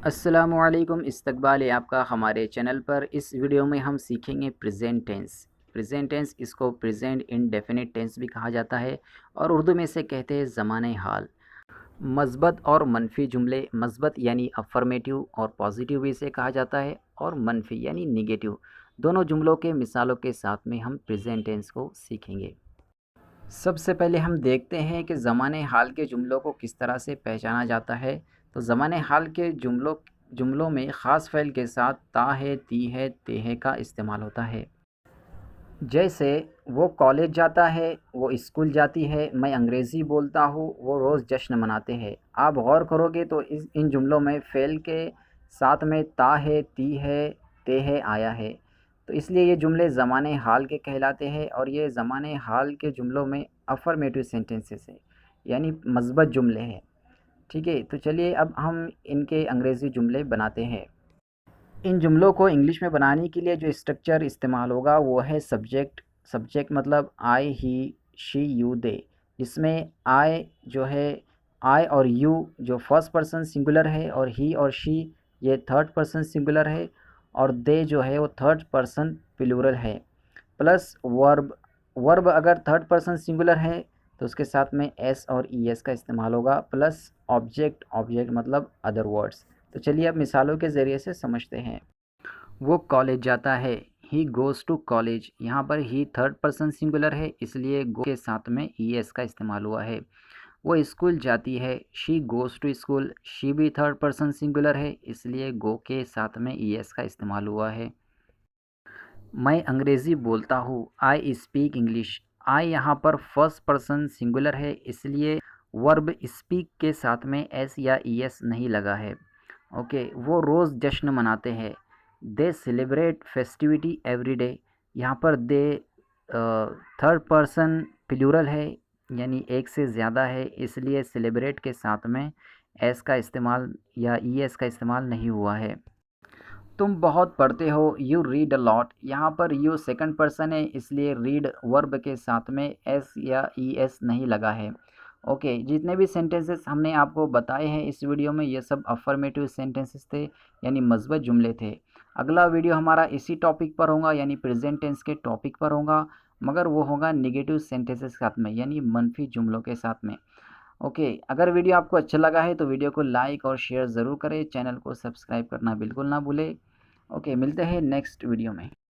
अस्सलामुअलैकुम, इस्तकबाल है आपका हमारे चैनल पर। इस वीडियो में हम सीखेंगे प्रेजेंट टेंस। प्रेजेंट टेंस, इसको प्रेजेंट इंडेफिनिट टेंस भी कहा जाता है और उर्दू में इसे कहते हैं ज़माने हाल। मस्बत और मनफी जुमले, मस्बत यानी अफर्मेटिव और पॉजिटिव भी इसे कहा जाता है, और मनफी यानी निगेटिव, दोनों जुमलों के मिसालों के साथ में हम प्रेजेंट टेंस को सीखेंगे। सबसे पहले हम देखते हैं कि ज़माने हाल के जुमलों को किस तरह से पहचाना जाता है। तो ज़माने हाल के जुमलों में ख़ास फ़ेल के साथ ता है, ती है, ते है का इस्तेमाल होता है। जैसे वो कॉलेज जाता है, वो स्कूल जाती है, मैं अंग्रेज़ी बोलता हूँ, वो रोज़ जश्न मनाते हैं। आप गौर करोगे तो इन जुमलों में फ़ेल के साथ में ता है, ती है, ते है आया है। तो इसलिए ये जुमले ज़माने हाल के कहलाते हैं और ये ज़माने हाल के जुमलों में अफ़र्मेटिव सेंटेंसेस है, यानी मस्बत जुमले हैं। ठीक है, तो चलिए अब हम इनके अंग्रेज़ी जुमले बनाते हैं। इन जुमलों को इंग्लिश में बनाने के लिए जो स्ट्रक्चर इस्तेमाल होगा वो है सब्जेक्ट। सब्जेक्ट मतलब आई, ही, शी, यू, दे, जिसमें आई जो है, आई और यू जो फर्स्ट पर्सन सिंगुलर है, और ही और शी ये थर्ड पर्सन सिंगुलर है, और दे जो है वो थर्ड पर्सन प्लूरल है। Plus verb. वर्ब अगर थर्ड पर्सन सिंगुलर है तो उसके साथ में एस और ई एस का इस्तेमाल होगा। Plus object. ऑब्जेक्ट मतलब अदर वर्ड्स। तो चलिए अब मिसालों के ज़रिए से समझते हैं। वो कॉलेज जाता है, ही गोज़ टू कॉलेज। यहाँ पर ही थर्ड पर्सन सिंगुलर है, इसलिए गो के साथ में ई एस का इस्तेमाल हुआ है। वो स्कूल जाती है, she goes to school. She भी थर्ड पर्सन सिंगुलर है, इसलिए गो के साथ में ई एस का इस्तेमाल हुआ है। मैं अंग्रेज़ी बोलता हूँ, आई स्पीक इंग्लिश। आई यहाँ पर फर्स्ट पर्सन सिंगुलर है, इसलिए वर्ब स्पीक के साथ में एस या ई एस नहीं लगा है। ओके, वो रोज़ जश्न मनाते हैं। दे सेलिब्रेट फेस्टिविटी एवरी डे। यहाँ पर दे थर्ड पर्सन प्लूरल है, यानी एक से ज़्यादा है, इसलिए सेलिब्रेट के साथ में एस का इस्तेमाल या ई एस का इस्तेमाल नहीं हुआ है। तुम बहुत पढ़ते हो, यू रीड अ लॉट। यहाँ पर यू सेकंड पर्सन है, इसलिए रीड वर्ब के साथ में एस या ई एस नहीं लगा है। ओके, जितने भी सेंटेंसेस हमने आपको बताए हैं इस वीडियो में, ये सब अफर्मेटिव सेंटेंसेस थे, यानी मस्बत जुमले थे। अगला वीडियो हमारा इसी टॉपिक पर होगा, यानी प्रेजेंट टेंस के टॉपिक पर होगा, मगर वो होगा निगेटिव सेंटेंसेस के साथ में, यानी मनफी जुमलों के साथ में। ओके, अगर वीडियो आपको अच्छा लगा है तो वीडियो को लाइक और शेयर ज़रूर करें, चैनल को सब्सक्राइब करना बिल्कुल ना भूलें। ओके, मिलते हैं नेक्स्ट वीडियो में।